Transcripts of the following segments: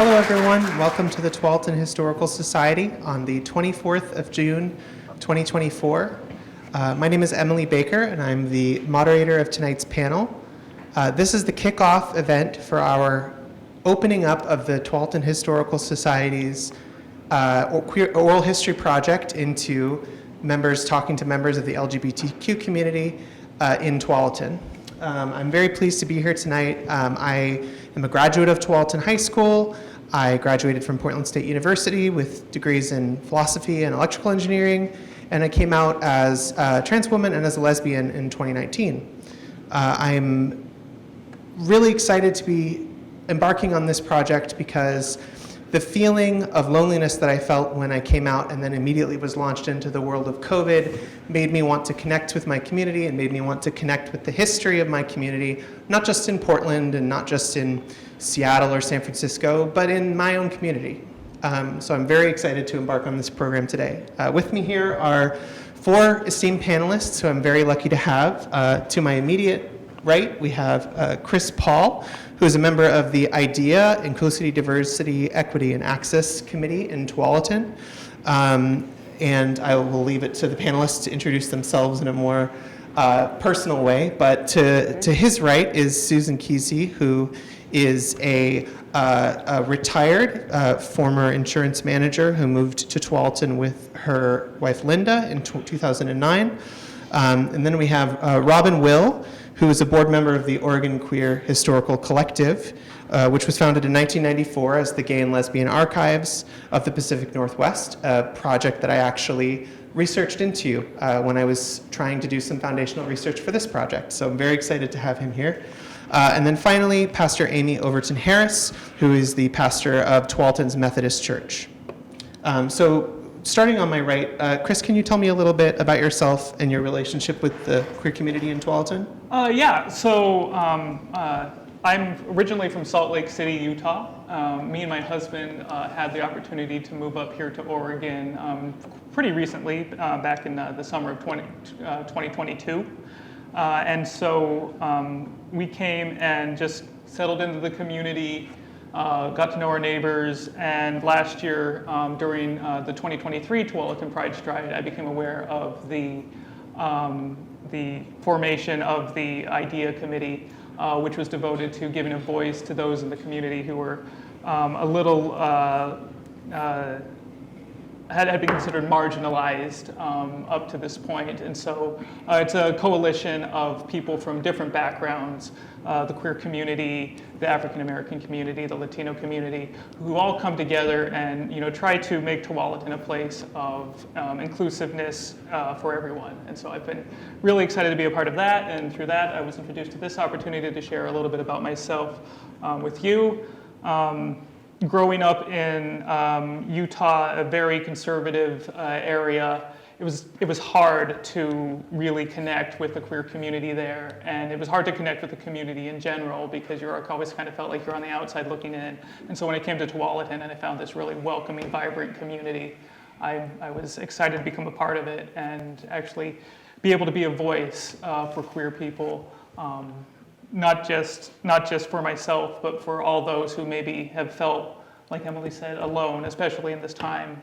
Hello everyone, welcome to the Tualatin Historical Society on the 24th of June, 2024. My name is Emily Baker and I'm the moderator of tonight's panel. This is the kickoff event for our opening up of the Tualatin Historical Society's oral history project into members talking to members of the LGBTQ community in Tualatin. I'm very pleased to be here tonight. I am a graduate of Tualatin High School. I graduated from Portland State University with degrees in philosophy and electrical engineering, and I came out as a trans woman and as a lesbian in 2019. I'm really excited to be embarking on this project because the feeling of loneliness that I felt when I came out and then immediately was launched into the world of COVID made me want to connect with my community and made me want to connect with the history of my community, not just in Portland and not just in Seattle or San Francisco, but in my own community. So I'm very excited to embark on this program today. With me here are four esteemed panelists who I'm very lucky to have. To my immediate right, we have Chris Paul, who is a member of the IDEA, Inclusivity, Diversity, Equity, and Access Committee in Tualatin. And I will leave it to the panelists to introduce themselves in a more personal way. But to his right is Susan Keesee, who is a retired former insurance manager who moved to Tualatin with her wife Linda in 2009. And then we have Robin Will, who is a board member of the Oregon Queer Historical Collective, which was founded in 1994 as the Gay and Lesbian Archives of the Pacific Northwest, a project that I actually researched into when I was trying to do some foundational research for this project. So I'm very excited to have him here. And then finally, Pastor Amy Overton-Harris, who is the pastor of Tualatin's Methodist Church. So starting on my right, Chris, can you tell me a little bit about yourself and your relationship with the queer community in Tualatin? So I'm originally from Salt Lake City, Utah. Me and my husband had the opportunity to move up here to Oregon pretty recently, back in the summer of 2022. And so we came and just settled into the community, got to know our neighbors, and last year during the 2023 Tualatin Pride Stride, I became aware of the formation of the IDEA committee, which was devoted to giving a voice to those in the community who were a little had been considered marginalized up to this point. And so it's a coalition of people from different backgrounds, the queer community, the African American community, the Latino community, who all come together and try to make Tualatin a place of inclusiveness for everyone. And so I've been really excited to be a part of that, and through that I was introduced to this opportunity to share a little bit about myself with you. Growing up in Utah, a very conservative area, it was hard to really connect with the queer community there, and it was hard to connect with the community in general because you always kind of felt like you're on the outside looking in. And so when I came to Tualatin and I found this really welcoming, vibrant community, I was excited to become a part of it and actually be able to be a voice for queer people. Not just for myself, but for all those who maybe have felt, like Emily said, alone, especially in this time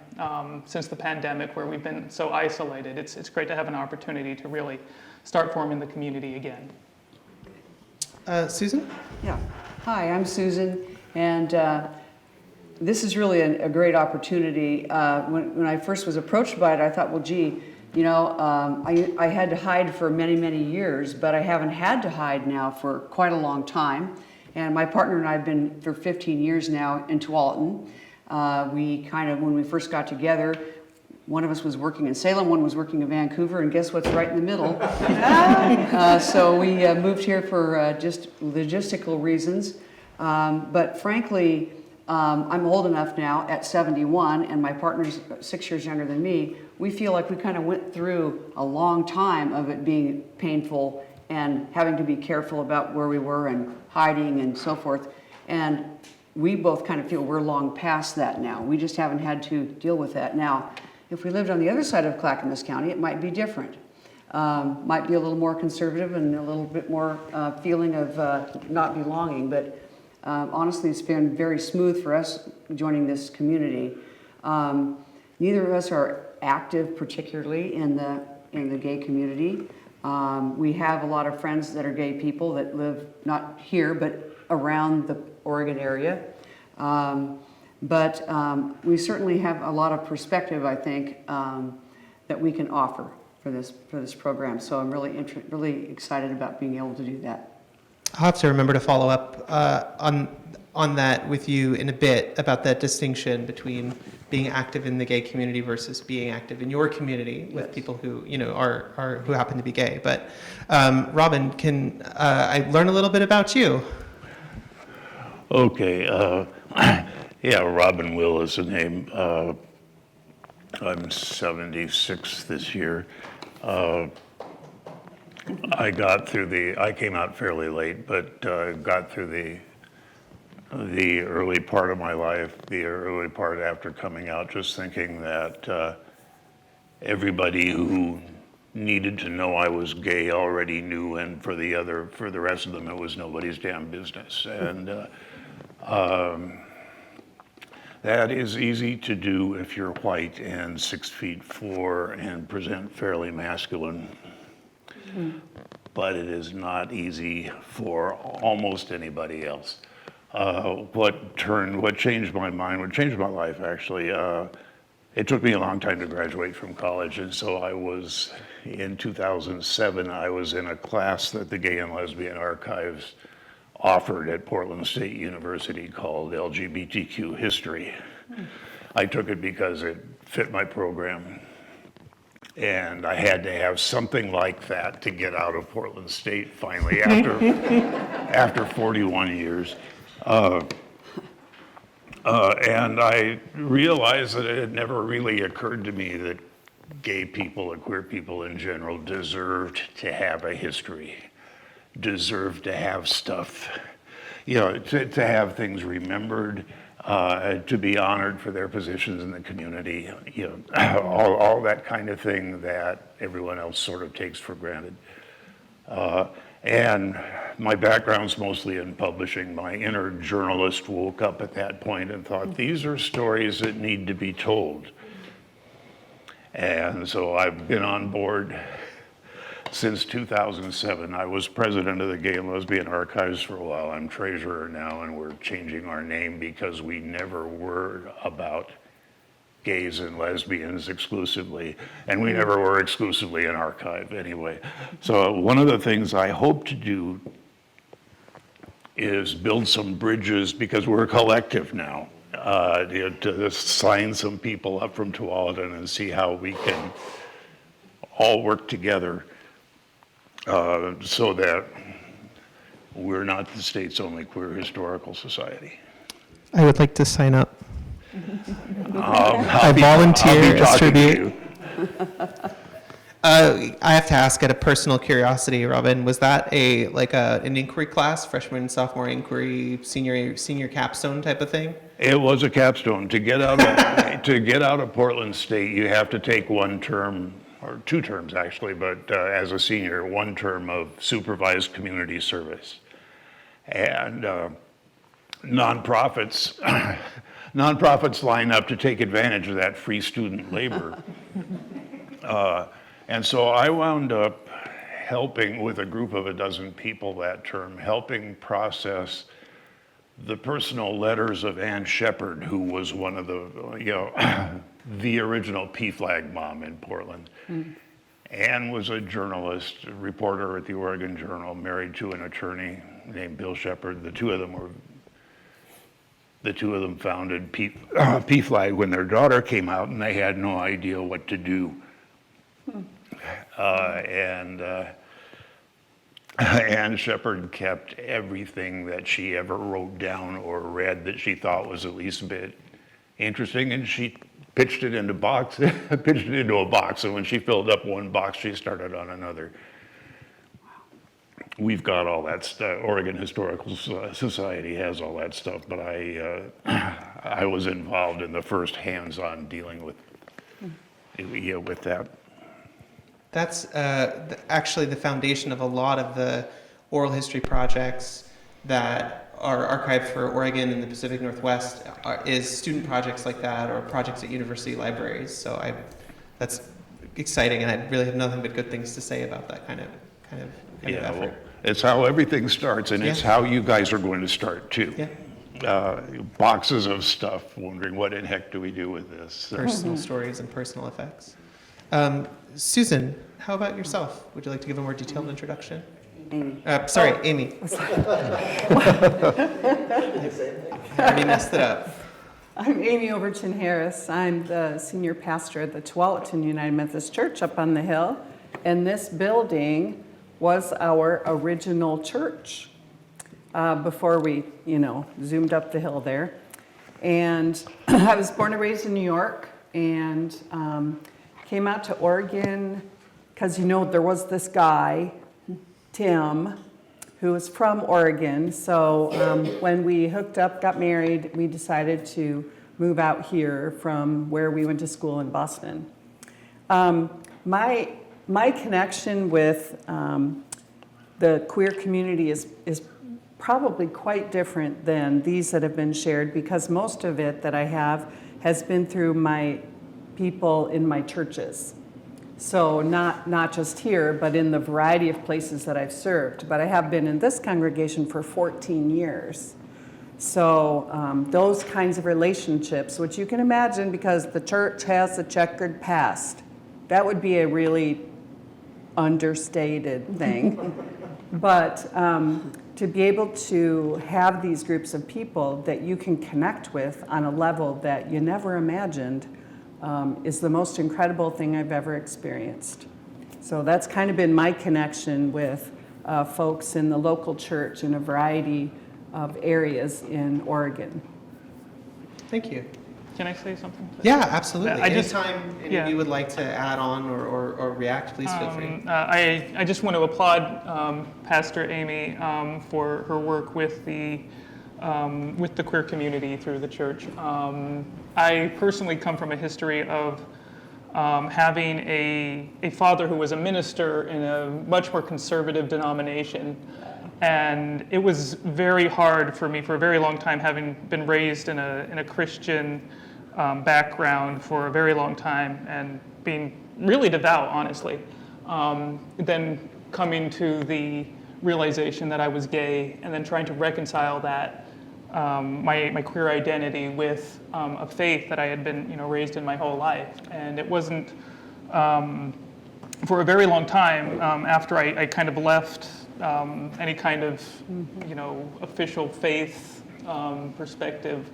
since the pandemic where we've been so isolated. It's great to have an opportunity to really start forming the community again. Susan? Yeah. Hi, I'm Susan, and this is really a great opportunity. When I first was approached by it, I thought, well, gee, I had to hide for many, many years, but I haven't had to hide now for quite a long time. And my partner and I have been for 15 years now in Tualatin. When we first got together, one of us was working in Salem, one was working in Vancouver, and guess what's right in the middle? So we moved here for just logistical reasons. But frankly, I'm old enough now at 71, and my partner's 6 years younger than me. We feel like we kind of went through a long time of it being painful and having to be careful about where we were and hiding and so forth. And we both kind of feel we're long past that now. We just haven't had to deal with that. Now, if we lived on the other side of Clackamas County, it might be different. Might be a little more conservative and a little bit more feeling of not belonging. But Honestly, it's been very smooth for us joining this community. Neither of us are active particularly in the gay community. We have a lot of friends that are gay people that live not here but around the Oregon area. But we certainly have a lot of perspective, I think, that we can offer for this program. So I'm really excited about being able to do that. I'll have to remember to follow up on that with you in a bit about that distinction between being active in the gay community versus being active in your community with people who are who happen to be gay. But Robin, can I learn a little bit about you? Okay. Yeah, Robin Will is the name. I'm 76 this year. I came out fairly late, but got through the early part of my life, the early part after coming out, just thinking that everybody who needed to know I was gay already knew, and for the rest of them, it was nobody's damn business. And that is easy to do if you're white and 6'4" and present fairly masculine. But it is not easy for almost anybody else. What changed my mind, what changed my life actually, it took me a long time to graduate from college, and so in 2007, I was in a class that the Gay and Lesbian Archives offered at Portland State University called LGBTQ History. I took it because it fit my program. And I had to have something like that to get out of Portland State finally after 41 years. And I realized that it had never really occurred to me that gay people and queer people in general deserved to have a history, deserved to have stuff, to have things remembered, to be honored for their positions in the community, all that kind of thing that everyone else sort of takes for granted. And my background's mostly in publishing. My inner journalist woke up at that point and thought, these are stories that need to be told. And so I've been on board since 2007. I was president of the Gay and Lesbian Archives for a while. I'm treasurer now, and we're changing our name because we never were about gays and lesbians exclusively, and we never were exclusively an archive anyway. So one of the things I hope to do is build some bridges, because we're a collective now, to sign some people up from Tualatin and see how we can all work together so that we're not the state's only queer historical society. I would like to sign up. I volunteer as tribute. I have to ask, out of personal curiosity, Robin, was that an inquiry class, freshman, sophomore inquiry, senior capstone type of thing? It was a capstone. To get out of Portland State, you have to take one term, or 2 terms actually, but as a senior, 1 term of supervised community service. And nonprofits line up to take advantage of that free student labor. And so I wound up helping with a group of 12 people that term, helping process the personal letters of Ann Shepard, who was one of the original PFLAG mom in Portland. Ann was a journalist, a reporter at the Oregon Journal, married to an attorney named Bill Shepard. The two of them founded PFLAG when their daughter came out, and they had no idea what to do. Ann Shepard kept everything that she ever wrote down or read that she thought was at least a bit interesting, and she pitched it into a box, and when she filled up one box, she started on another. We've got all that stuff. Oregon Historical Society has all that stuff, but I was involved in the first hands-on dealing with that. That's actually the foundation of a lot of the oral history projects that our archive for Oregon and the Pacific Northwest is student projects like that or projects at university libraries. So that's exciting, and I really have nothing but good things to say about that kind of effort. Well, it's how everything starts, and it's how you guys are going to start too. Boxes of stuff, wondering what in heck do we do with this? Personal stories and personal effects. Susan, how about yourself? Would you like to give a more detailed introduction? Amy. Sorry, Amy. I already messed it up. I'm Amy Overton-Harris. I'm the senior pastor at the Tualatin United Methodist Church up on the hill. And this building was our original church before we, zoomed up the hill there. And I was born and raised in New York and came out to Oregon because, there was this guy, Tim, who was from Oregon. So when we hooked up, got married, we decided to move out here from where we went to school in Boston. My connection with the queer community is probably quite different than these that have been shared, because most of it that I have has been through my people in my churches. So not just here, but in the variety of places that I've served. But I have been in this congregation for 14 years. So those kinds of relationships, which you can imagine because the church has a checkered past, that would be a really understated thing. But to be able to have these groups of people that you can connect with on a level that you never imagined is the most incredible thing I've ever experienced. So that's kind of been my connection with folks in the local church in a variety of areas in Oregon. Thank you. Can I say something? Yeah, absolutely. Anytime any of you would like to add on or react, please feel free. I just want to applaud Pastor Amy for her work with the queer community through the church. I personally come from a history of having a father who was a minister in a much more conservative denomination. And it was very hard for me for a very long time, having been raised in a Christian background for a very long time and being really devout, honestly. Then coming to the realization that I was gay and then trying to reconcile that, my queer identity with a faith that I had been raised in my whole life. And it wasn't, for a very long time, after I kind of left any kind of official faith perspective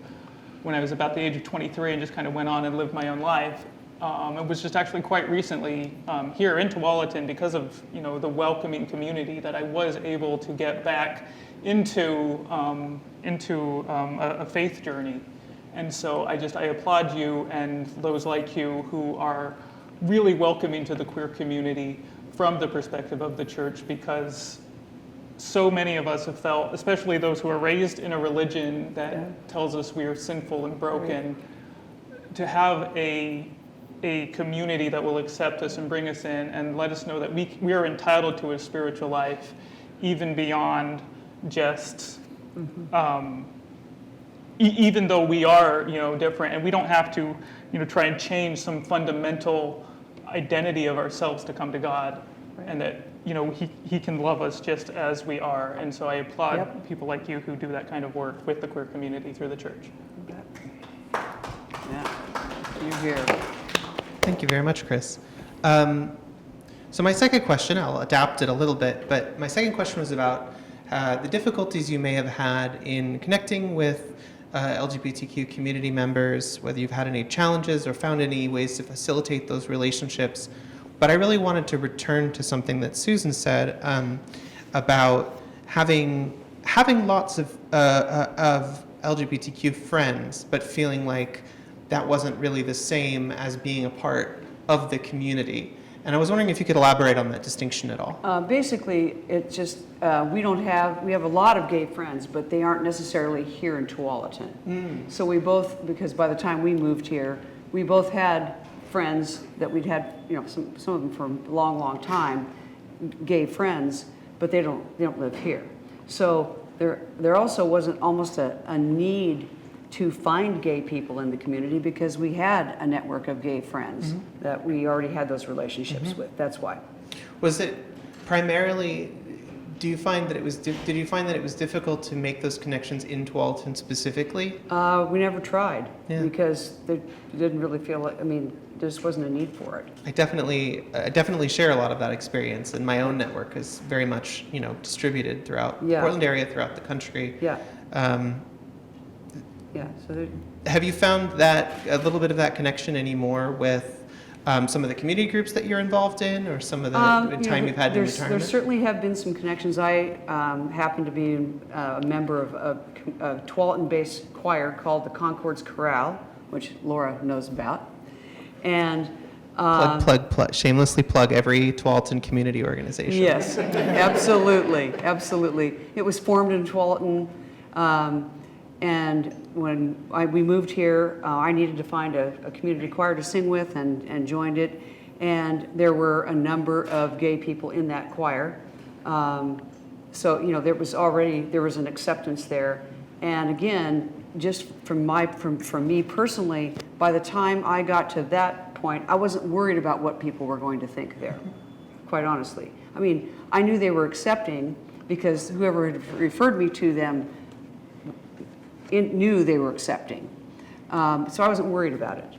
when I was about the age of 23 and just kind of went on and lived my own life. It was just actually quite recently here in Tualatin, because of the welcoming community, that I was able to get back into a faith journey. And so I applaud you and those like you who are really welcoming to the queer community from the perspective of the church, because so many of us have felt, especially those who are raised in a religion that tells us we are sinful and broken, to have a community that will accept us and bring us in and let us know that we are entitled to a spiritual life, even beyond just, even though we are different, and we don't have to try and change some fundamental identity of ourselves to come to God, and that he can love us just as we are. And so I applaud people like you who do that kind of work with the queer community through the church. Yeah, you're here. Thank you very much, Chris. So my second question, I'll adapt it a little bit, but my second question was about the difficulties you may have had in connecting with LGBTQ community members, whether you've had any challenges or found any ways to facilitate those relationships. But I really wanted to return to something that Susan said about having lots of LGBTQ friends, but feeling like that wasn't really the same as being a part of the community. And I was wondering if you could elaborate on that distinction at all. Basically, it's just we have a lot of gay friends, but they aren't necessarily here in Tualatin. So we both, because by the time we moved here, we both had friends that we'd had, some of them for a long, long time, gay friends, but they don't live here. So there also wasn't almost a need to find gay people in the community because we had a network of gay friends that we already had those relationships with. That's why. Was it primarily, did you find that it was difficult to make those connections in Tualatin specifically? We never tried Yeah. because they didn't really feel like, I mean, there just wasn't a need for it. I definitely share a lot of that experience, and my own network is very much, distributed throughout the Yeah. Portland area, throughout the country. Yeah. Yeah. So there, Have you found that a little bit of that connection anymore with some of the community groups that you're involved in, or some of the time you've had in there retirement? certainly have been some connections. I happen to be a member of a Tualatin-based choir called the Concord's Chorale, which Laura knows about. And Plug, shamelessly plug every Tualatin community organization. yes, absolutely, absolutely. It was formed in Tualatin, and when we moved here, I needed to find a community choir to sing with and joined it. And there were a number of gay people in that choir. So, there was an acceptance there. And again, just from me personally, by the time I got to that point, I wasn't worried about what people were going to think there, quite honestly. I mean, I knew they were accepting because whoever had referred me to them knew they were accepting. So I wasn't worried about it.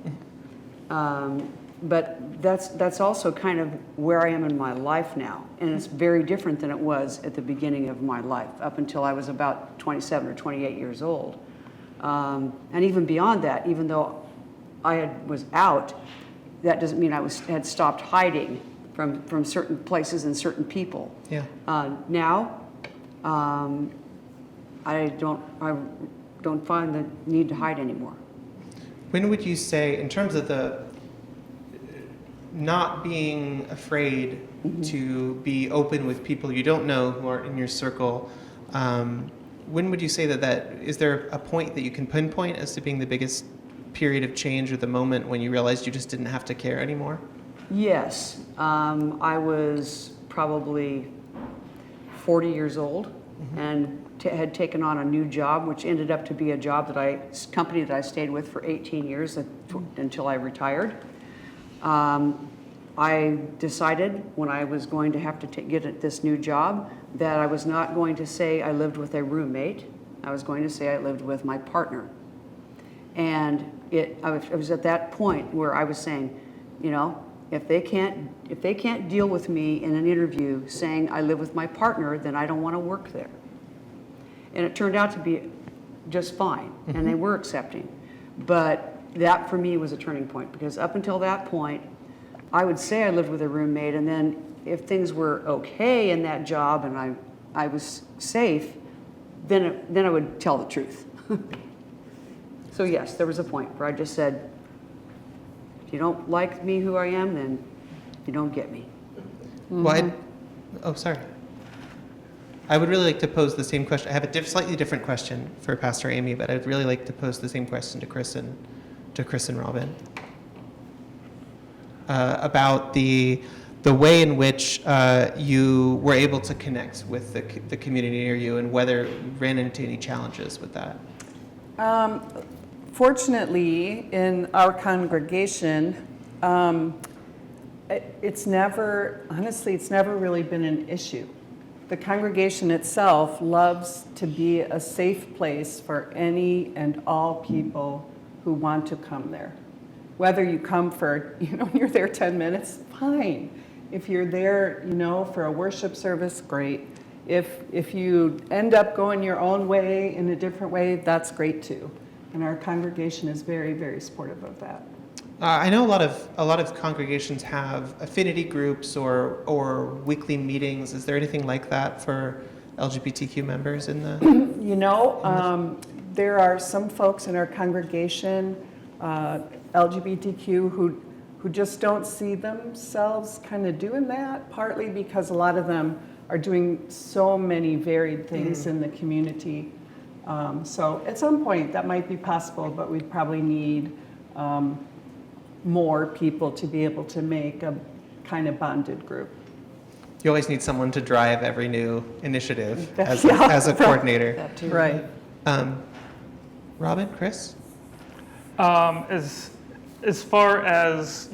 But that's also kind of where I am in my life now. And it's very different than it was at the beginning of my life, up until I was about 27 or 28 years old. And even beyond that, even though I was out, that doesn't mean I had stopped hiding from certain places and certain people. Yeah. Now, I don't find the need to hide anymore. When would you say, in terms of the not being afraid to be open with people you don't know who are in your circle, when would you say that is there a point that you can pinpoint as to being the biggest period of change, or the moment when you realized you just didn't have to care anymore? Yes, I was probably 40 years old and had taken on a new job, which ended up to be a company that I stayed with for 18 years until I retired. I decided when I was going to have to get this new job that I was not going to say I lived with a roommate. I was going to say I lived with my partner. And I was at that point where I was saying, if they can't deal with me in an interview saying I live with my partner, then I don't want to work there. And it turned out to be just fine, and they were accepting. But that for me was a turning point, because up until that point, I would say I lived with a roommate, and then if things were okay in that job and I was safe, then I would tell the truth. So yes, there was a point where I just said, if you don't like me who I am, then you don't get me. Why? Oh, sorry. I would really like to pose the same question. I have a slightly different question for Pastor Amy, but I'd really like to pose the same question to Chris and Robin about the way in which you were able to connect with the community near you, and whether you ran into any challenges with that. Fortunately, in our congregation, it's never really been an issue. The congregation itself loves to be a safe place for any and all people who want to come there. Whether you come for, you're there 10 minutes, fine. If you're there, for a worship service, great. If you end up going your own way in a different way, that's great too. And our congregation is very, very supportive of that. I know a lot of congregations have affinity groups or weekly meetings. Is there anything like that for LGBTQ members in the? There are some folks in our congregation, LGBTQ, who just don't see themselves kind of doing that. Partly because a lot of them are doing so many varied things in the community. So at some point that might be possible, but we'd probably need more people to be able to make a kind of bonded group. you always need someone to drive every new initiative as, Yeah, as a right. coordinator. That too. Right. Robin, Chris? As far as,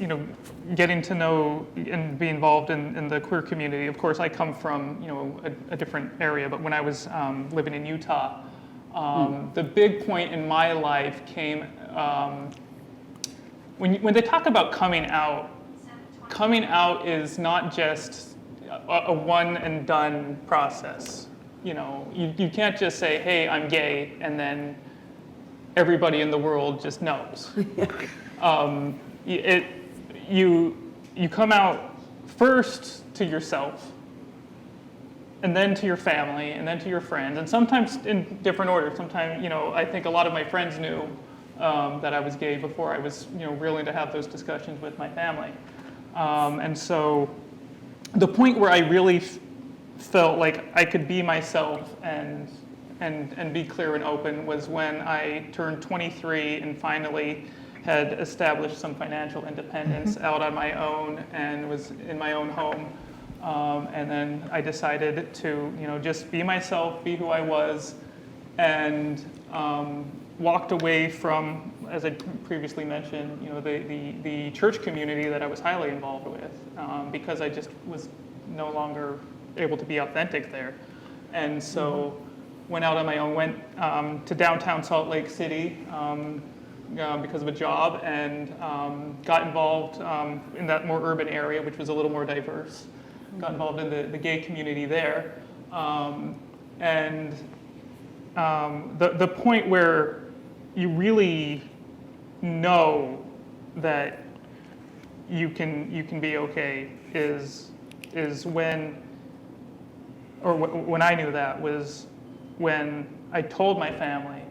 getting to know and be involved in the queer community, of course, I come from, a different area, but when I was living in Utah, the big point in my life came when they talk about coming out is not just a one and done process. You can't just say, hey, I'm gay, and then everybody in the world just knows. You come out first to yourself, and then to your family, and then to your friends, and sometimes in different order. Sometimes, I think a lot of my friends knew that I was gay before I was, willing to have those discussions with my family. And so the point where I really felt like I could be myself and be clear and open was when I turned 23 and finally had established some financial independence out on my own and was in my own home. And then I decided to, just be myself, be who I was, and walked away from, as I previously mentioned, the church community that I was highly involved with, because I just was no longer able to be authentic there. And so went out on my own, went to downtown Salt Lake City because of a job, and got involved in that more urban area, which was a little more diverse. Got involved in the gay community there. And the point where you really know that you can be okay is when, or when I knew that was when I told my family,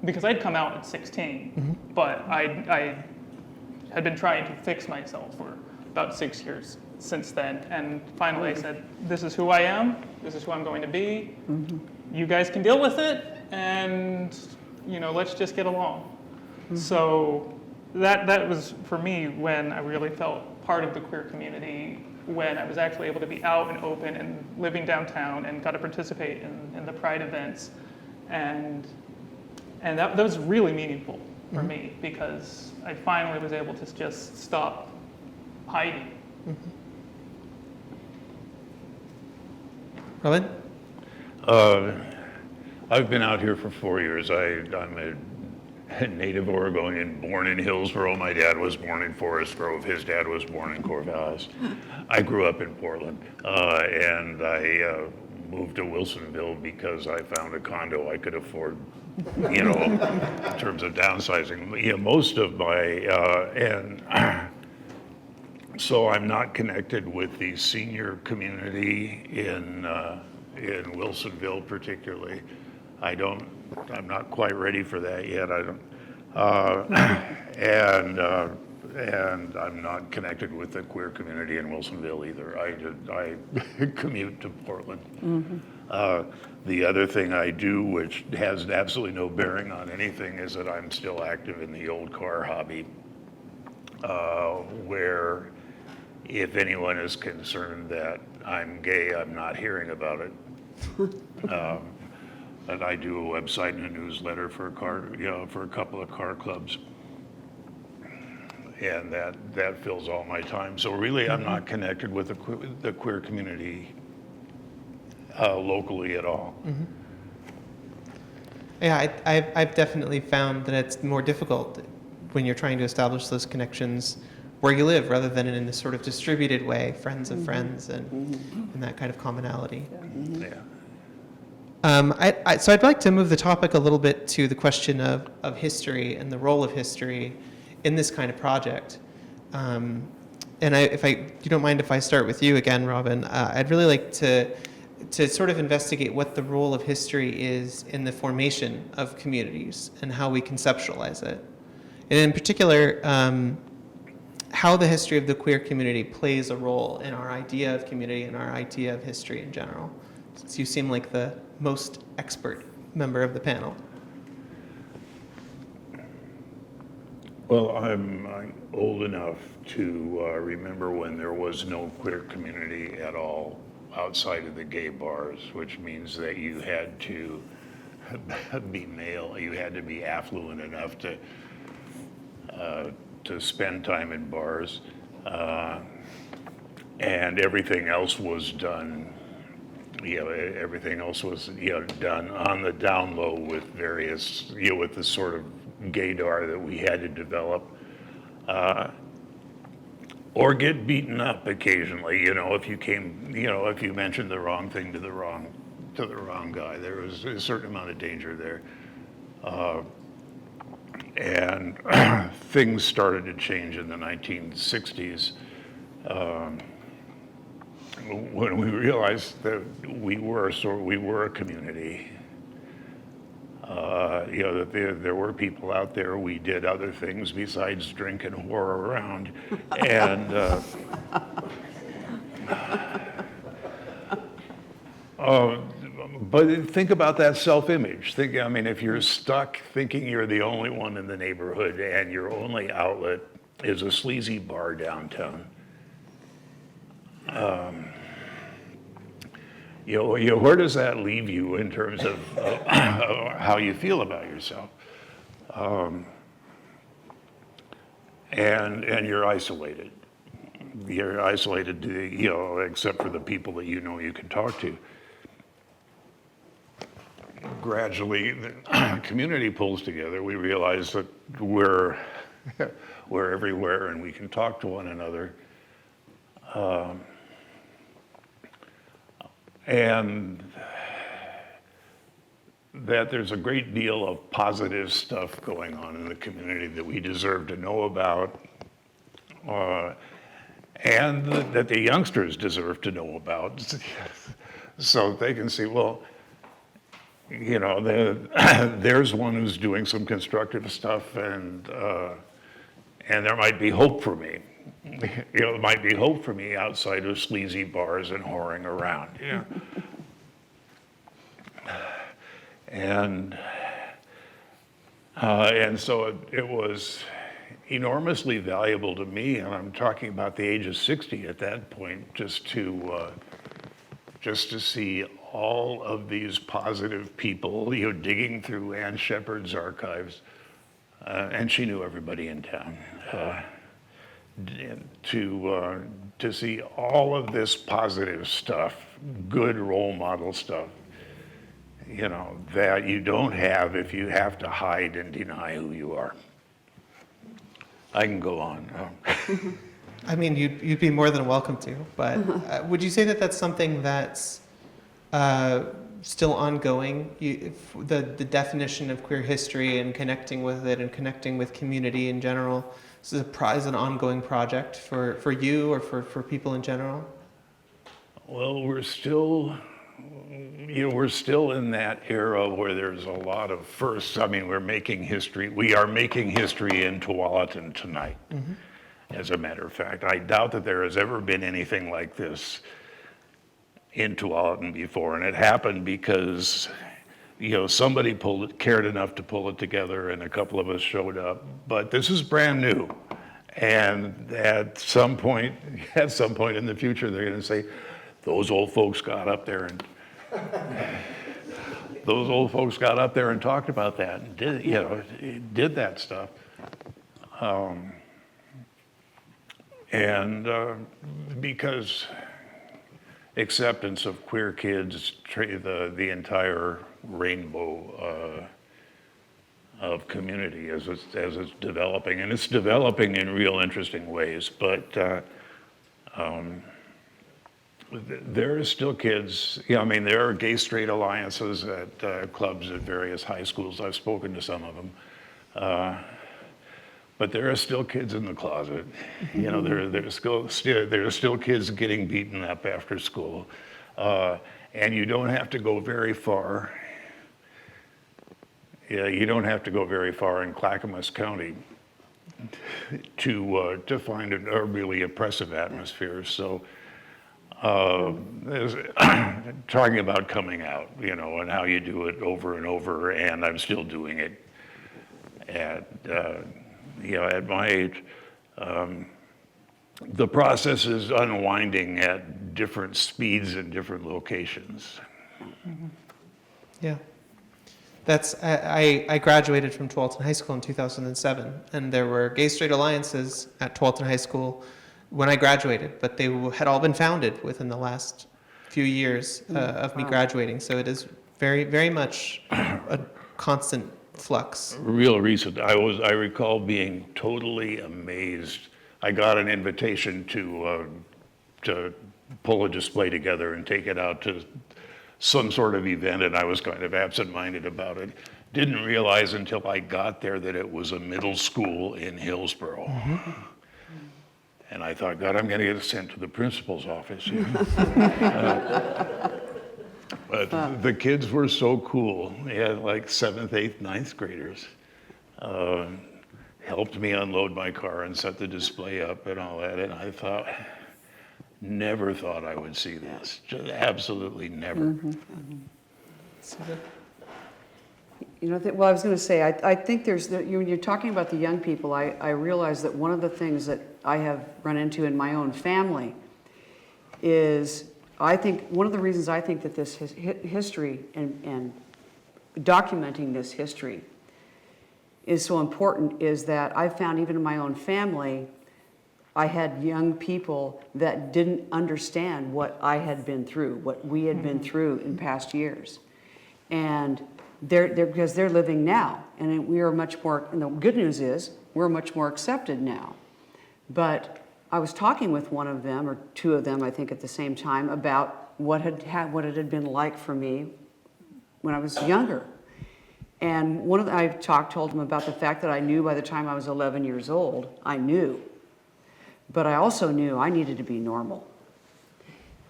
because I'd come out at 16, but I had been trying to fix myself for about 6 years since then, and finally I said, this is who I am, this is who I'm going to be, you guys can deal with it, and let's just get along. So that was for me when I really felt part of the queer community, when I was actually able to be out and open and living downtown and got to participate in the Pride events, and that was really meaningful for me, because I finally was able to just stop hiding. Robin? I've been out here for 4 years. I'm a native Oregonian, born in Hillsboro. My dad was born in Forest Grove. His dad was born in Corvallis. I grew up in Portland, and I moved to Wilsonville because I found a condo I could afford, in terms of downsizing. Most of my, so I'm not connected with the senior community in Wilsonville particularly. I'm not quite ready for that yet. And I'm not connected with the queer community in Wilsonville either. I commute to Portland. The other thing I do, which has absolutely no bearing on anything, is that I'm still active in the old car hobby, where if anyone is concerned that I'm gay, I'm not hearing about it. And I do a website and a newsletter for a couple of car clubs, and that fills all my time. So really, I'm not connected with the queer community locally at all. Yeah, I've definitely found that it's more difficult when you're trying to establish those connections where you live, rather than in a sort of distributed way, friends of friends, and that kind of commonality. Yeah. So I'd like to move the topic a little bit to the question of history and the role of history in this kind of project. And if you don't mind if I start with you again, Robin, I'd really like to sort of investigate what the role of history is in the formation of communities and how we conceptualize it. And in particular, how the history of the queer community plays a role in our idea of community and our idea of history in general, since you seem like the most expert member of the panel. Well, I'm old enough to remember when there was no queer community at all outside of the gay bars, which means that you had to be male, you had to be affluent enough to spend time in bars, and everything else was done. Everything else was done on the down low with various with the sort of gaydar that we had to develop, or get beaten up occasionally. If you came, if you mentioned the wrong thing to the wrong guy, there was a certain amount of danger there. And things started to change in the 1960s when we realized that we were a community. That there were people out there. We did other things besides drink and whore around, and but think about that self-image. If you're stuck thinking you're the only one in the neighborhood and your only outlet is a sleazy bar downtown, where does that leave you in terms of how you feel about yourself? And you're isolated. You're isolated, except for the people that you can talk to. Gradually, the community pulls together. We realize that we're everywhere and we can talk to one another. And that there's a great deal of positive stuff going on in the community that we deserve to know about, and that the youngsters deserve to know about, so they can see, well, there's one who's doing some constructive stuff, and there might be hope for me. There might be hope for me outside of sleazy bars and whoring around. And so it was enormously valuable to me, and I'm talking about the age of 60 at that point, just to see all of these positive people, digging through Ann Shepard's archives, and she knew everybody in town. To see all of this positive stuff, good role model stuff, that you don't have if you have to hide and deny who you are. I can go on. You'd be more than welcome to, but would you say that that's something that's still ongoing? The definition of queer history and connecting with it and connecting with community in general is an ongoing project for you or for people in general? Well, we're still in that era where there's a lot of firsts. We're making history. We are making history in Tualatin tonight, as a matter of fact. I doubt that there has ever been anything like this in Tualatin before, and it happened because somebody cared enough to pull it together, and a couple of us showed up. But this is brand new, and at some point in the future, they're going to say, those old folks got up there and talked about that and did that stuff. Because acceptance of queer kids, the entire rainbow of community as it's developing, and it's developing in real interesting ways. But there are still kids. There are gay-straight alliances at clubs at various high schools. I've spoken to some of them. But there are still kids in the closet. There are still kids getting beaten up after school. And you don't have to go very far. You don't have to go very far in Clackamas County to find a really oppressive atmosphere. So talking about coming out, and how you do it over and over, and I'm still doing it. And at my age, the process is unwinding at different speeds in different locations. Yeah. I graduated from Tualatin High School in 2007, and there were gay-straight alliances at Tualatin High School when I graduated, but they had all been founded within the last few years of me graduating. So it is very, very much a constant flux. Real recent, I recall being totally amazed. I got an invitation to pull a display together and take it out to some sort of event, and I was kind of absent-minded about it. Didn't realize until I got there that it was a middle school in Hillsborough. Mm-hmm. And I thought, God, I'm going to get sent to the principal's office here. But the kids were so cool. They had like 7th, 8th, 9th graders. Helped me unload my car and set the display up and all that. And I thought, never thought I would see this. Just absolutely never. Mm-hmm. Well, I was going to say, I think when you're talking about the young people, I realize that one of the things that I have run into in my own family is, I think, one of the reasons I think that this history and documenting this history is so important is that I found even in my own family, I had young people that didn't understand what I had been through, what we had been through in past years. And because they're living now, and we are much more, and the good news is, we're much more accepted now. But I was talking with one of them, or two of them, I think, at the same time, about what it had been like for me when I was younger. And I told them about the fact that I knew by the time I was 11 years old, I knew. But I also knew I needed to be normal.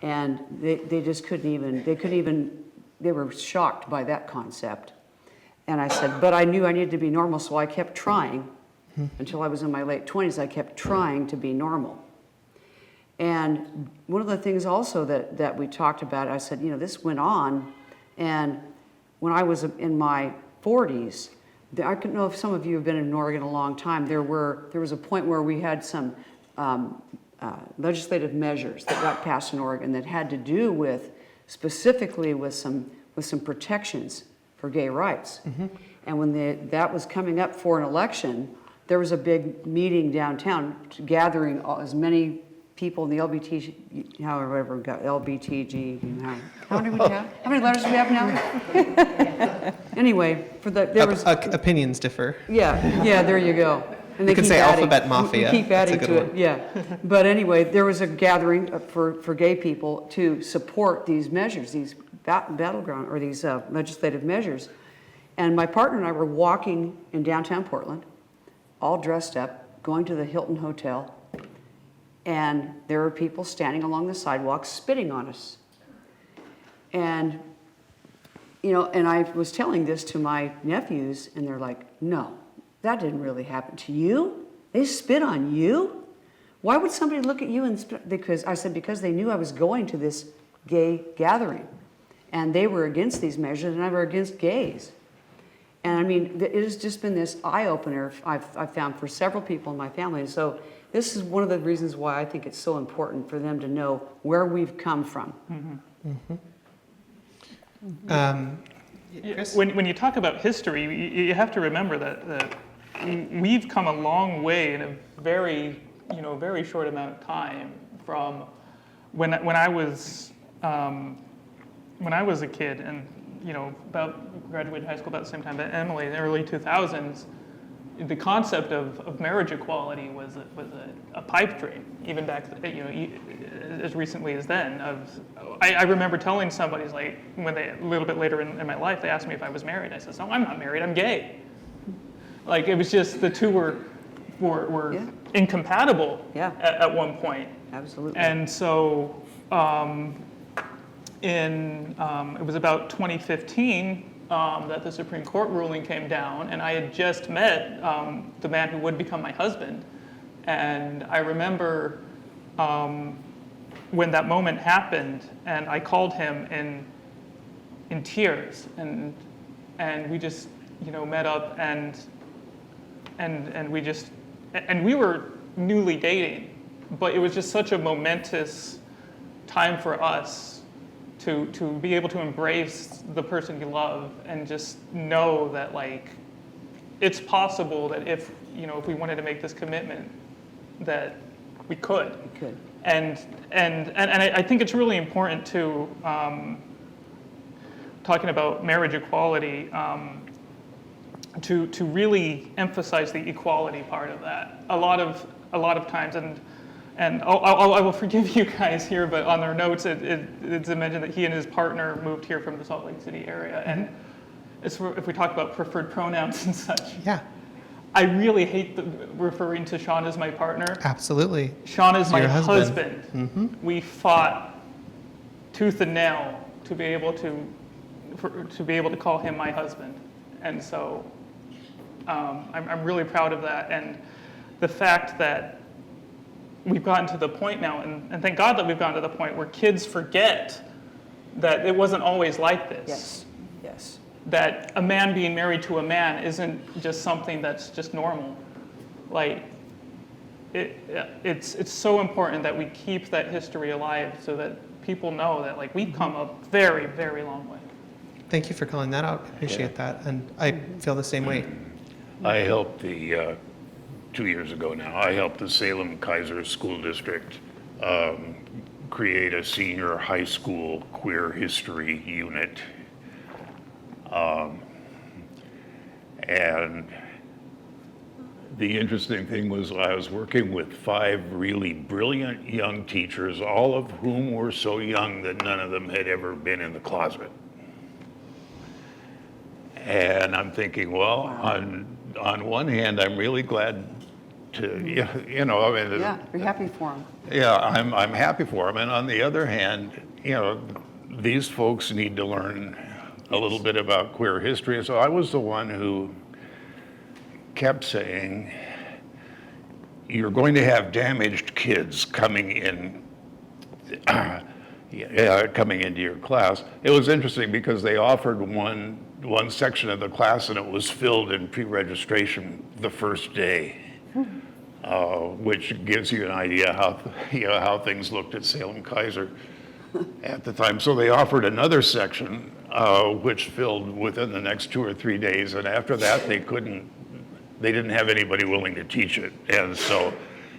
And they just couldn't even, they were shocked by that concept. And I said, but I knew I needed to be normal, so I kept trying. Until I was in my late 20s, I kept trying to be normal. And one of the things also that we talked about, I said, this went on, and when I was in my 40s, I don't know if some of you have been in Oregon a long time, there was a point where we had some legislative measures that got passed in Oregon that had to do with, specifically with some protections for gay rights. Mm-hmm. And when that was coming up for an election, there was a big meeting downtown gathering as many people in the LBTG, however we got LBTG, how many letters do we have now? Anyway, there was opinions differ. Yeah, there you go. And they you can say alphabet mafia. Keep adding to it, yeah. But anyway, there was a gathering for gay people to support these measures, these battleground or these legislative measures. And my partner and I were walking in downtown Portland, all dressed up, going to the Hilton Hotel, and there were people standing along the sidewalk spitting on us. And and I was telling this to my nephews, and they're like, no, that didn't really happen to you. They spit on you? Why would somebody look at you and spit? Because I said, because they knew I was going to this gay gathering. And they were against these measures, and I were against gays. And I mean, it has just been this eye-opener I've found for several people in my family. And so this is one of the reasons why I think it's so important for them to know where we've come from. Mm-hmm. Mm-hmm. Chris? When you talk about history, you have to remember that we've come a long way in a very short amount of time from when I was a kid, and about graduated high school about the same time that Emily, in the early 2000s. The concept of marriage equality was a pipe dream, even back as recently as then. I remember telling somebody, like, when a little bit later in my life, they asked me if I was married. I said, no, I'm not married, I'm gay. Like, it was just the two were Yeah. incompatible Yeah. at one point. Absolutely. And so it was about 2015 that the Supreme Court ruling came down, and I had just met the man who would become my husband. And I remember when that moment happened, and I called him in tears, and we just met up, and we just and we were newly dating, but it was just such a momentous time for us to be able to embrace the person you love and just know that like it's possible that if we wanted to make this commitment that we could. Good. And I think it's really important to talking about marriage equality, to really emphasize the equality part of that. A lot of times, and I will forgive you guys here, but on their notes it's mentioned that he and his partner moved here from the Salt Lake City area, and if we talk about preferred pronouns and such. Yeah, I really hate referring to Sean as my partner. absolutely. Sean is my Your husband. Mm-hmm. We fought tooth and nail to be able to call him my husband, and so I'm really proud of that. And the fact that we've gotten to the point now, and thank God that we've gotten to the point where kids forget that it wasn't always like this. Yes. Yes. That a man being married to a man isn't just something that's just normal. Like, it's so important that we keep that history alive so that people know that like we've come a very, very long way. Thank you for calling that out. I appreciate that, and I feel the same way. I helped 2 years ago now, I helped the Salem Kaiser School District create a senior high school queer history unit. And the interesting thing was I was working with 5 really brilliant young teachers, all of whom were so young that none of them had ever been in the closet. And I'm thinking, well, on one hand, I'm really glad to, I mean, Yeah, we're happy for them. yeah, I'm happy for them. And on the other hand, these folks need to learn a little bit about queer history. So I was the one who kept saying, you're going to have damaged kids coming in, coming into your class. It was interesting because they offered one section of the class and it was filled in pre-registration the first day, which gives you an idea how things looked at Salem Kaiser at the time. So they offered another section which filled within the next 2 or 3 days, and after that they didn't have anybody willing to teach it, and so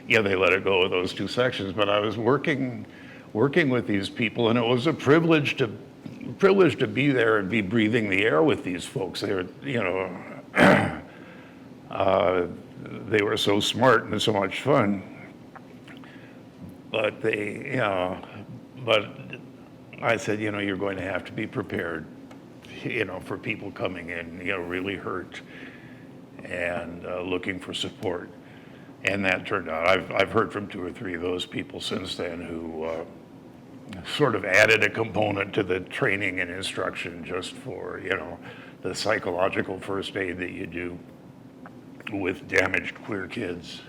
they let it go with those 2 sections. But I was working with these people, and it was a privilege to be there and be breathing the air with these folks. They were, they were so smart and so much fun. But but I said, you're going to have to be prepared, for people coming in, really hurt and looking for support. And that turned out, I've heard from 2 or 3 of those people since then who sort of added a component to the training and instruction just for, the psychological first aid that you do with damaged queer kids.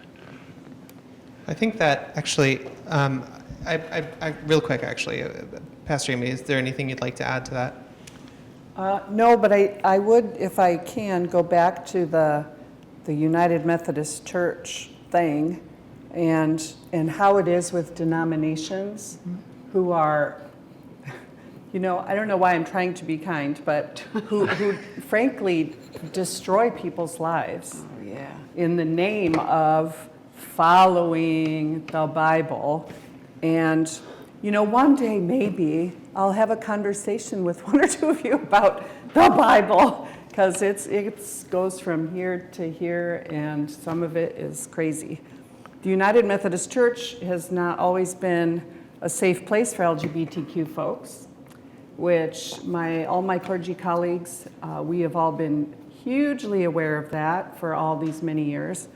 I think that actually, I real quick actually, Pastor Amy, is there anything you'd like to add to that? No, but I would, if I can, go back to the United Methodist Church thing and how it is with denominations who are, I don't know why I'm trying to be kind, but who frankly destroy people's lives in the name of following the Bible. And, one day maybe I'll have a conversation with 1 or 2 of you about the Bible, because it goes from here to here, and some of it is crazy. The United Methodist Church has not always been a safe place for LGBTQ folks, which all my clergy colleagues, we have all been hugely aware of that for all these many years.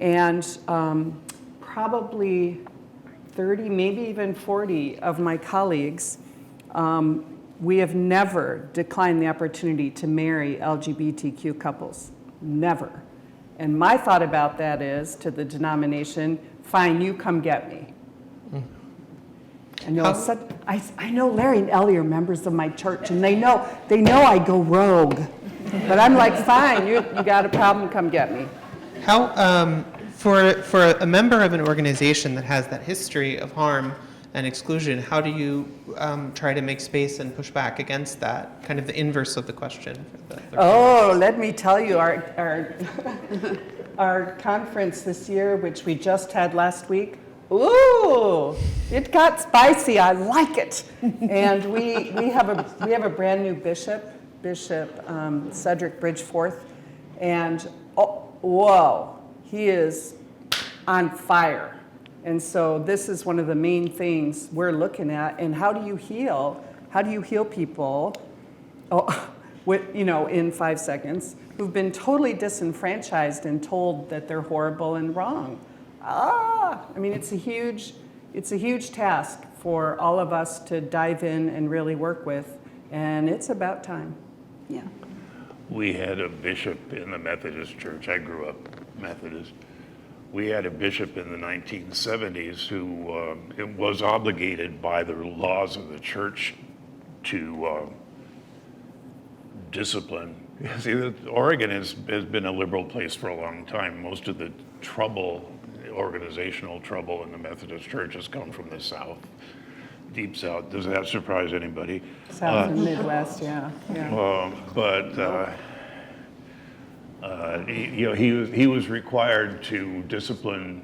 And probably 30, maybe even 40 of my colleagues, we have never declined the opportunity to marry LGBTQ couples, never. And my thought about that is, to the denomination, fine, you come get me. I know Larry and Ellie are members of my church, and they know I go rogue. But I'm like, fine, you got a problem, come get me. How, For a member of an organization that has that history of harm and exclusion, how do you try to make space and push back against that? Kind of the inverse of the question. Oh, let me tell you, our conference this year, which we just had last week, ooh, it got spicy. I like it. And we have a brand new bishop, Cedric Bridgeforth, and oh, whoa, he is on fire. And so this is one of the main things we're looking at. And how do you heal? How do you heal people? In 5 seconds, who've been totally disenfranchised and told that they're horrible and wrong. I mean, it's a huge task for all of us to dive in and really work with, and it's about time. Yeah. We had a bishop in the Methodist Church. I grew up Methodist. We had a bishop in the 1970s who was obligated by the laws of the church to discipline. See, Oregon has been a liberal place for a long time. Most of the trouble, organizational trouble in the Methodist Church has come from the South, Deep South. Does that surprise anybody? South and Midwest, yeah. He was required to discipline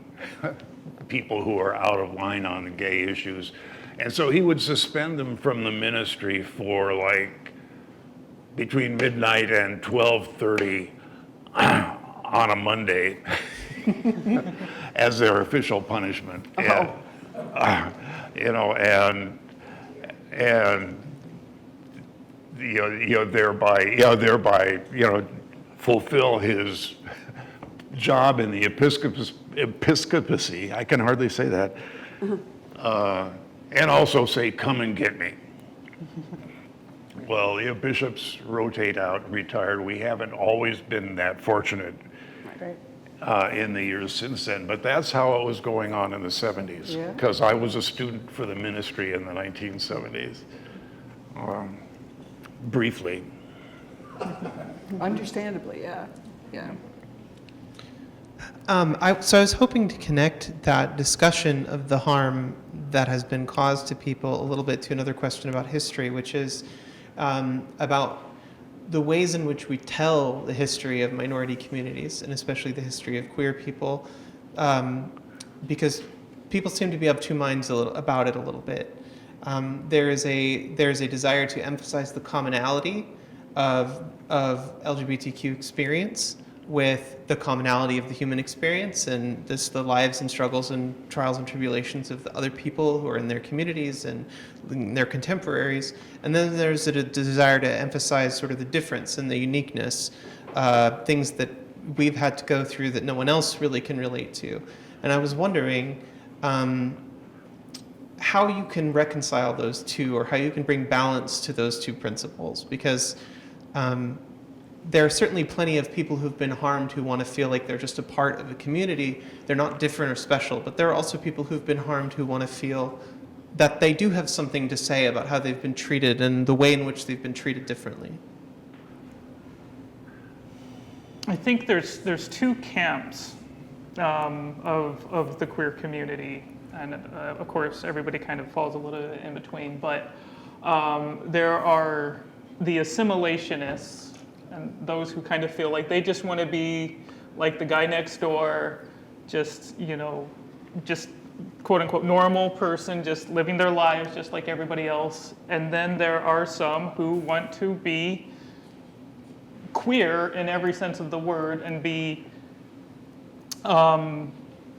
people who are out of line on the gay issues. And so he would suspend them from the ministry for like between midnight and 12:30 on a Monday as their official punishment. Thereby fulfill his job in the episcopacy. I can hardly say that. And also say, "Come and get me." Well, bishops rotate out, retired. We haven't always been that fortunate in the years since then, but that's how it was going on in the 70s, because I was a student for the ministry in the 1970s, briefly. Understandably, yeah. So I was hoping to connect that discussion of the harm that has been caused to people a little bit to another question about history, which is about the ways in which we tell the history of minority communities, and especially the history of queer people, because people seem to be of two minds about it a little bit. There is a desire to emphasize the commonality of LGBTQ experience with the commonality of the human experience and the lives and struggles and trials and tribulations of the other people who are in their communities and their contemporaries. And then there's a desire to emphasize sort of the difference and the uniqueness, things that we've had to go through that no one else really can relate to. And I was wondering how you can reconcile those two, or how you can bring balance to those two principles, because there are certainly plenty of people who've been harmed who want to feel like they're just a part of a community. They're not different or special, but there are also people who've been harmed who want to feel that they do have something to say about how they've been treated and the way in which they've been treated differently. I think there's two camps of the queer community, and of course everybody kind of falls a little bit in between, but there are the assimilationists and those who kind of feel like they just want to be like the guy next door, just quote unquote normal person, just living their lives just like everybody else. And then there are some who want to be queer in every sense of the word and be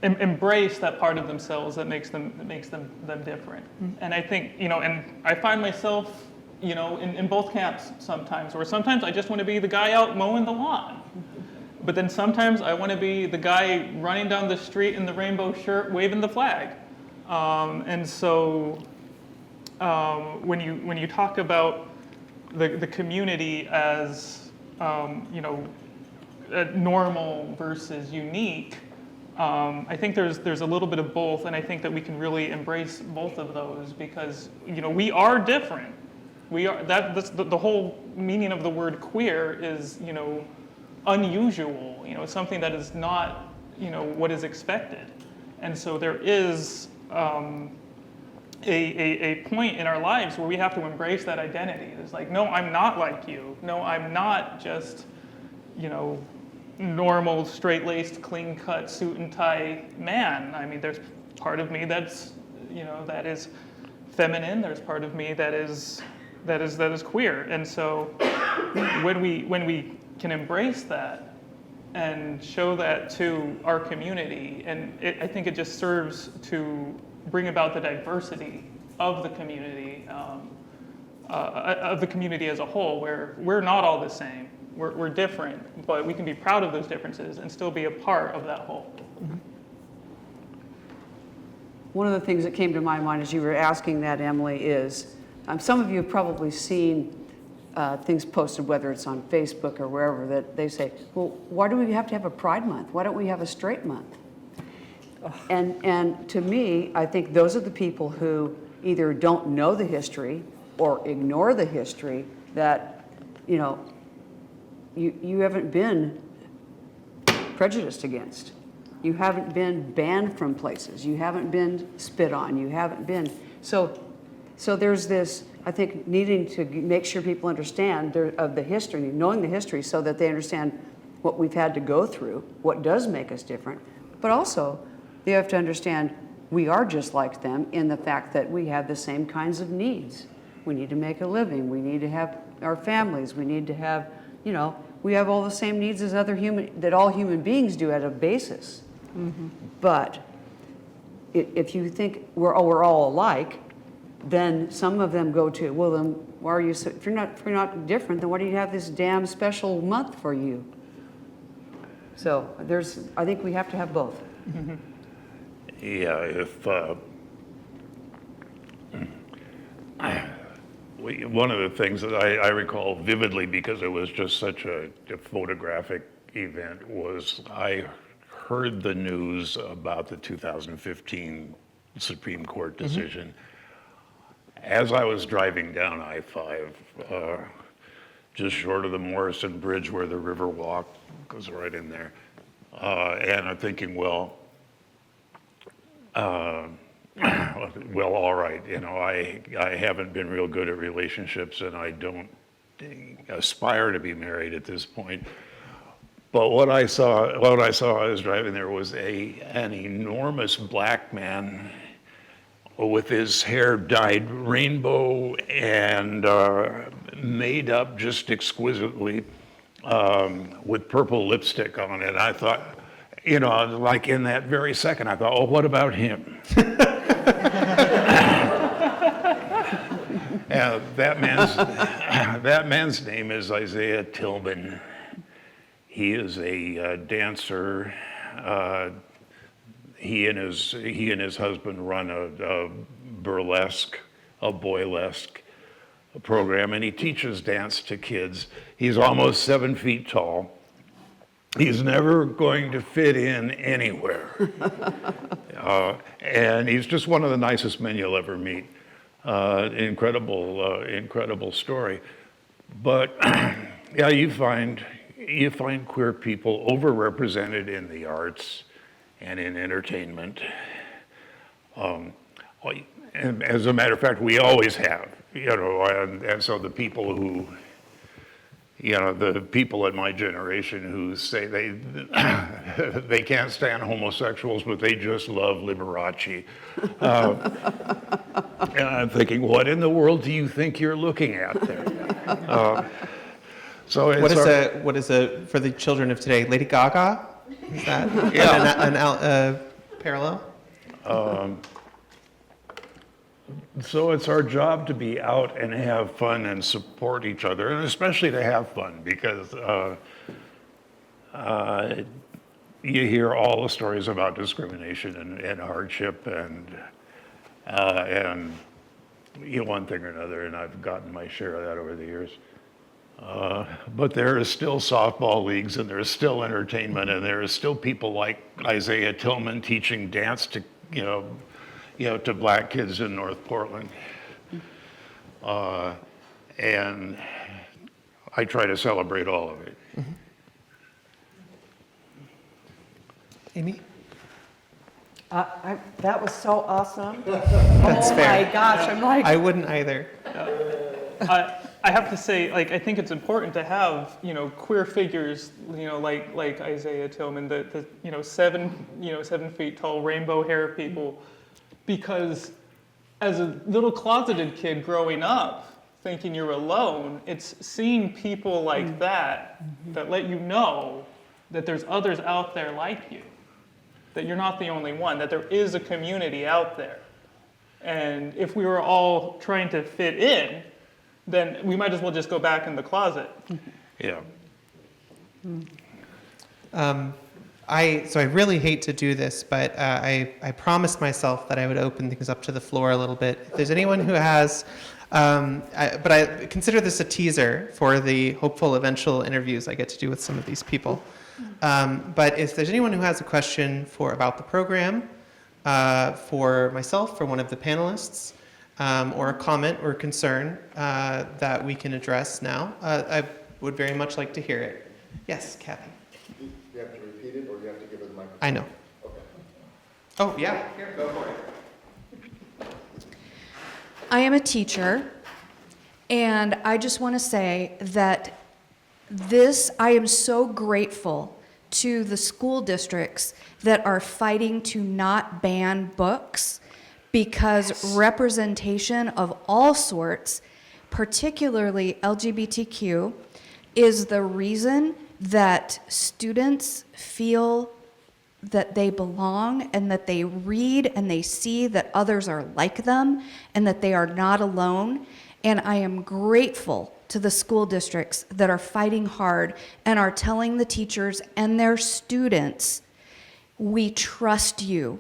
embrace that part of themselves that makes them different. And I think, and I find myself in both camps sometimes, where sometimes I just want to be the guy out mowing the lawn. But then sometimes I want to be the guy running down the street in the rainbow shirt waving the flag. And so when you talk about the community as normal versus unique, I think there's a little bit of both, and I think that we can really embrace both of those, because we are different. That's the whole meaning of the word queer is, unusual, something that is not what is expected. And so there is a point in our lives where we have to embrace that identity. It's like, no, I'm not like you. No, I'm not just, normal, straight-laced, clean-cut, suit and tie man. I mean, there's part of me that's, that is feminine. There's part of me that is queer. And so when we can embrace that and show that to our community, and I think it just serves to bring about the diversity of the community, as a whole, where we're not all the same. We're different, but we can be proud of those differences and still be a part of that whole. Mm-hmm. One of the things that came to my mind as you were asking that, Emily, is some of you have probably seen things posted, whether it's on Facebook or wherever, that they say, well, why do we have to have a Pride Month? Why don't we have a straight month? And to me, I think those are the people who either don't know the history or ignore the history that, you haven't been prejudiced against. You haven't been banned from places. You haven't been spit on. You haven't been. So there's this, I think, needing to make sure people understand of the history, knowing the history so that they understand what we've had to go through, what does make us different. But also, they have to understand we are just like them in the fact that we have the same kinds of needs. We need to make a living. We need to have our families. We need to have, we have all the same needs as that all human beings do at a basis. Mm-hmm. But if you think we're all alike, then some of them go to, well, then why are you so, if you're not different, then why do you have this damn special month for you? So I think we have to have both. Mm-hmm. Yeah, one of the things that I recall vividly, because it was just such a photographic event, was I heard the news about the 2015 Supreme Court decision. Mm-hmm. As I was driving down I-5, just short of the Morrison Bridge where the river walk goes right in there, and I'm thinking, well, all right, I haven't been real good at relationships, and I don't aspire to be married at this point. But what I saw as I was driving there was an enormous black man with his hair dyed rainbow and made up just exquisitely with purple lipstick on it. I thought, like in that very second, I thought, oh, what about him? That man's name is Isaiah Tillman. He is a dancer. He and his husband run a burlesque, a boylesque program, and he teaches dance to kids. He's almost 7 feet tall. He's never going to fit in anywhere. And he's just one of the nicest men you'll ever meet. Incredible story. But yeah, you find queer people overrepresented in the arts and in entertainment. And as a matter of fact, we always have, and so the people who, the people in my generation who say they can't stand homosexuals, but they just love Liberace. And I'm thinking, what in the world do you think you're looking at there? So what is for the children of today? Lady Gaga? Is that a parallel? So it's our job to be out and have fun and support each other, and especially to have fun, because you hear all the stories about discrimination and hardship and one thing or another, and I've gotten my share of that over the years. But there is still softball leagues, and there is still entertainment, and there is still people like Isaiah Tillman teaching dance to to black kids in North Portland. And I try to celebrate all of it. Amy? That was so awesome. That's Oh fair. my gosh, I'm like, I wouldn't either. I have to say, like, I think it's important to have, queer figures, like Isaiah Tillman, the 7 feet tall rainbow hair people, because as a little closeted kid growing up, thinking you're alone, it's seeing people like that let you know that there's others out there like you, that you're not the only one, that there is a community out there. And if we were all trying to fit in, then we might as well just go back in the closet. Yeah. So I really hate to do this, but I promised myself that I would open things up to the floor a little bit. If there's anyone who has, but I consider this a teaser for the hopeful eventual interviews I get to do with some of these people. But if there's anyone who has a question about the program, for myself, for one of the panelists, or a comment or concern that we can address now, I would very much like to hear it. Yes, Kathy. You have to repeat it, or you have to give it the microphone? I know. Okay. Oh, yeah. Here, go for it. I am a teacher, and I just want to say that I am so grateful to the school districts that are fighting to not ban books, because representation of all sorts, particularly LGBTQ, is the reason that students feel that they belong and that they read and they see that others are like them and that they are not alone. And I am grateful to the school districts that are fighting hard and are telling the teachers and their students, we trust you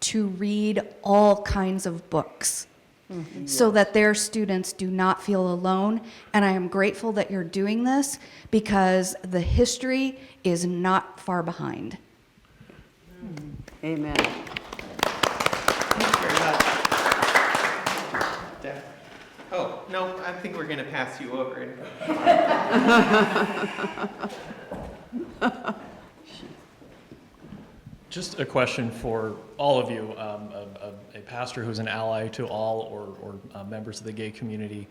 to read all kinds of books. So that their students do not feel alone. And I am grateful that you're doing this, because the history is not far behind. Amen. Thank you very much. Deb? Oh, no, I think we're going to pass you over. Just a question for all of you, a pastor who's an ally to all or members of the gay community,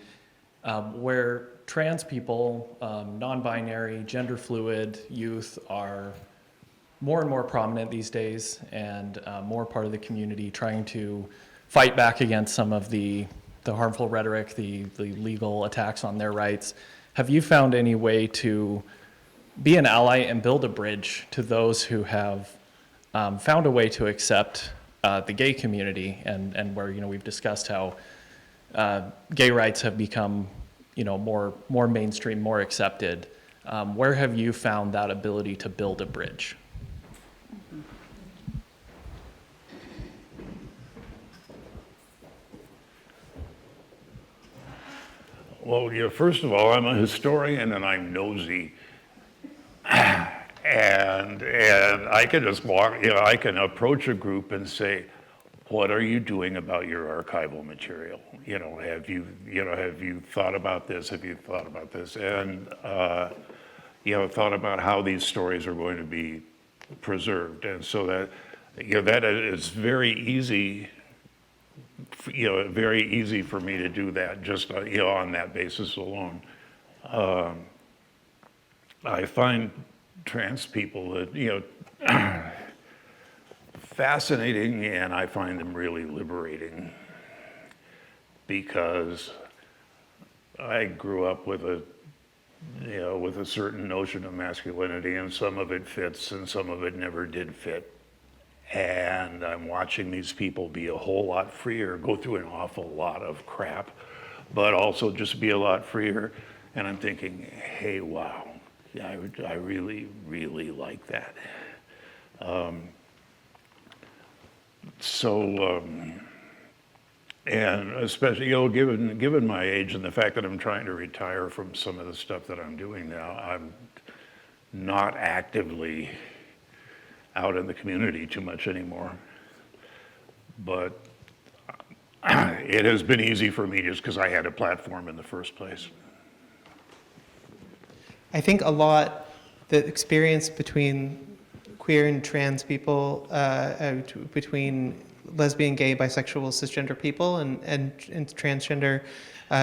where trans people, non-binary, gender fluid youth are more and more prominent these days and more part of the community, trying to fight back against some of the harmful rhetoric, the legal attacks on their rights. Have you found any way to be an ally and build a bridge to those who have found a way to accept the gay community, and where we've discussed how gay rights have become more mainstream, more accepted? Where have you found that ability to build a bridge? Well, first of all, I'm a historian and I'm nosy. And I can just walk, I can approach a group and say, what are you doing about your archival material? Have you thought about this? Have you thought about this? And, thought about how these stories are going to be preserved. And so that, that is very easy, very easy for me to do that just, on that basis alone. I find trans people that, fascinating, and I find them really liberating, because I grew up with a certain notion of masculinity, and some of it fits and some of it never did fit. And I'm watching these people be a whole lot freer, go through an awful lot of crap, but also just be a lot freer. And I'm thinking, hey, wow, yeah, I really, really like that. And especially, given my age and the fact that I'm trying to retire from some of the stuff that I'm doing now, I'm not actively out in the community too much anymore. But it has been easy for me just because I had a platform in the first place. I think the experience between queer and trans people, between lesbian, gay, bisexual, cisgender people, and transgender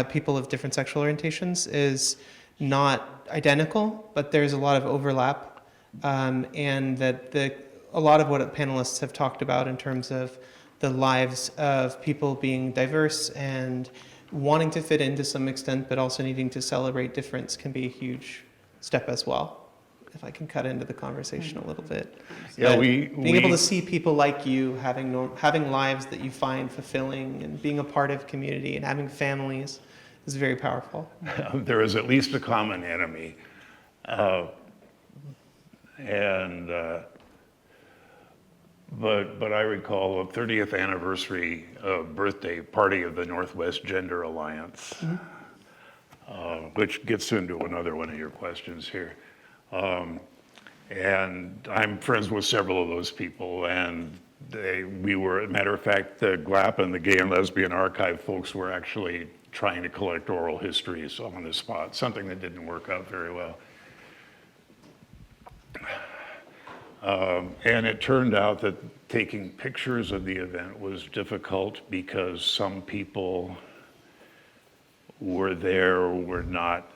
people of different sexual orientations is not identical, but there's a lot of overlap, and that a lot of what panelists have talked about in terms of the lives of people being diverse and wanting to fit in to some extent, but also needing to celebrate difference can be a huge step as well. If I can cut into the conversation a little bit. Yeah, But being being able to see people like you having lives that you find fulfilling and being a part of community and having families is very powerful. There is at least a common enemy. But I recall a 30th anniversary birthday party of the Northwest Gender Alliance, which gets into another one of your questions here. And I'm friends with several of those people, and we were, as a matter of fact, the GLAP and the Gay and Lesbian Archive folks were actually trying to collect oral histories on the spot, something that didn't work out very well. And it turned out that taking pictures of the event was difficult because some people were there, were not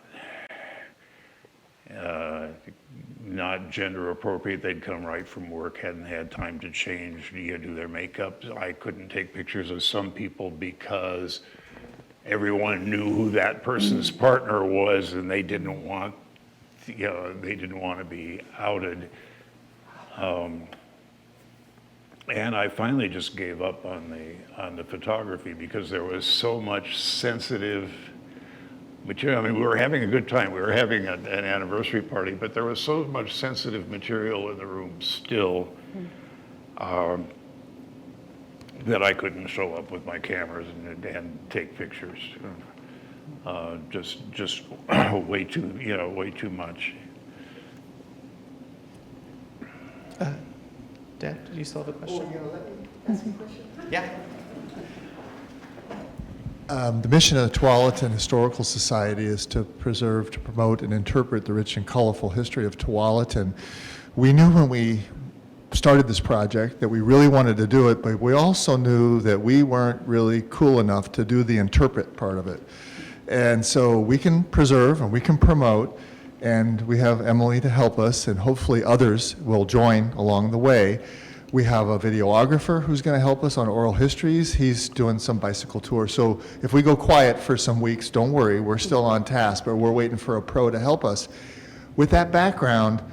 gender appropriate. They'd come right from work, hadn't had time to change, do their makeup. I couldn't take pictures of some people because everyone knew who that person's partner was, and they didn't want, they didn't want to be outed. And I finally just gave up on the photography because there was so much sensitive material. I mean, we were having a good time. We were having an anniversary party, but there was so much sensitive material in the room still that I couldn't show up with my cameras and take pictures. Just way too much. Dad, did you still have a question? Oh, let me ask a question. Yeah. The mission of the Tualatin Historical Society is to preserve, to promote, and interpret the rich and colorful history of Tualatin. We knew when we started this project that we really wanted to do it, but we also knew that we weren't really cool enough to do the interpret part of it. And so we can preserve and we can promote, and we have Emily to help us, and hopefully others will join along the way. We have a videographer who's going to help us on oral histories. He's doing some bicycle tours. So if we go quiet for some weeks, don't worry, we're still on task, but we're waiting for a pro to help us. With that background,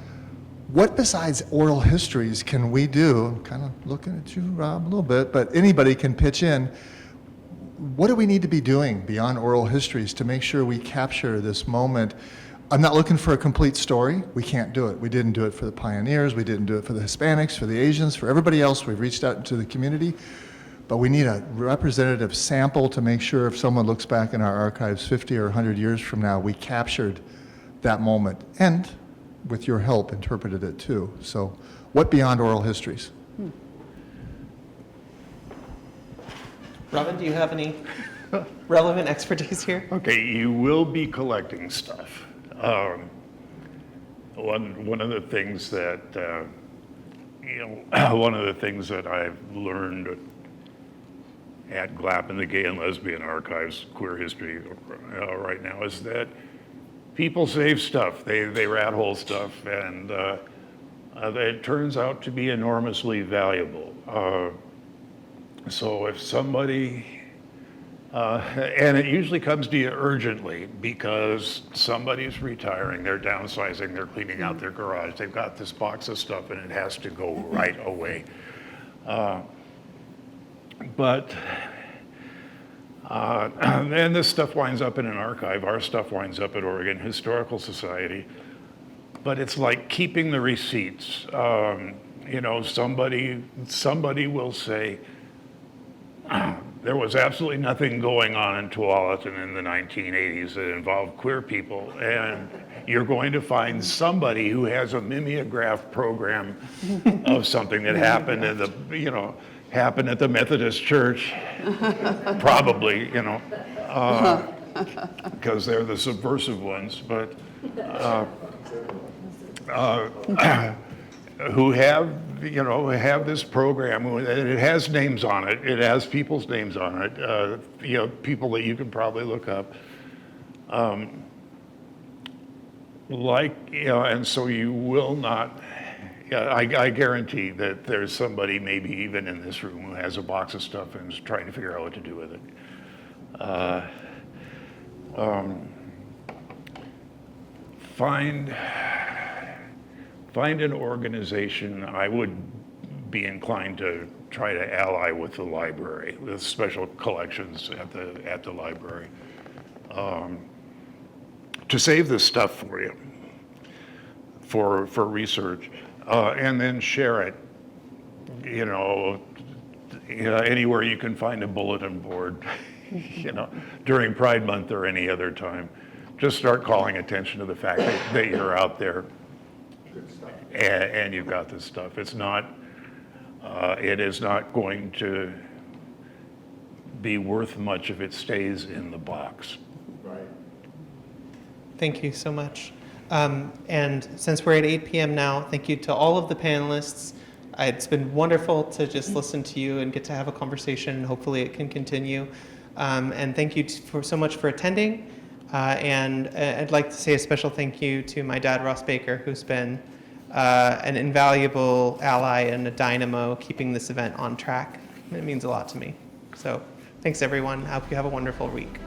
what besides oral histories can we do? I'm kind of looking at you, Rob, a little bit, but anybody can pitch in. What do we need to be doing beyond oral histories to make sure we capture this moment? I'm not looking for a complete story. We can't do it. We didn't do it for the pioneers. We didn't do it for the Hispanics, for the Asians, for everybody else. We've reached out into the community. But we need a representative sample to make sure if someone looks back in our archives 50 or 100 years from now, we captured that moment. And with your help, interpreted it too. So what beyond oral histories? Robin, do you have any relevant expertise here? Okay, you will be collecting stuff. One of the things that one of the things that I've learned at GLAP and the Gay and Lesbian Archives, Queer History, right now is that people save stuff. They rat hole stuff, and it turns out to be enormously valuable. So if somebody and it usually comes to you urgently because somebody's retiring, they're downsizing, they're cleaning out their garage, they've got this box of stuff and it has to go right away. And this stuff winds up in an archive. Our stuff winds up at Oregon Historical Society. But it's like keeping the receipts. Somebody will say, there was absolutely nothing going on in Tualatin in the 1980s that involved queer people, and you're going to find somebody who has a mimeograph program of something that happened at the Methodist church, probably, because they're the subversive ones. But who have, you know, have this program, and it has names on it. It has people's names on it, you know, people that you can probably look up. Like, you know, and so you will not, yeah, I guarantee that there's somebody maybe even in this room who has a box of stuff and is trying to figure out what to do with it. Find an organization. I would be inclined to try to ally with the library, with special collections at the library, to save this stuff for you, for research, and then share it. You know, anywhere you can find a bulletin board, you know, during Pride Month or any other time. Just start calling attention to the fact that you're out there and you've got this stuff. It's not, it is not going to be worth much if it stays in the box. Right. Thank you so much. And since we're at 8 p.m. now, thank you to all of the panelists. It's been wonderful to just listen to you and get to have a conversation, and hopefully it can continue. And thank you so much for attending. And I'd like to say a special thank you to my dad, Ross Baker, who's been an invaluable ally and a dynamo keeping this event on track. It means a lot to me. So thanks, everyone. I hope you have a wonderful week.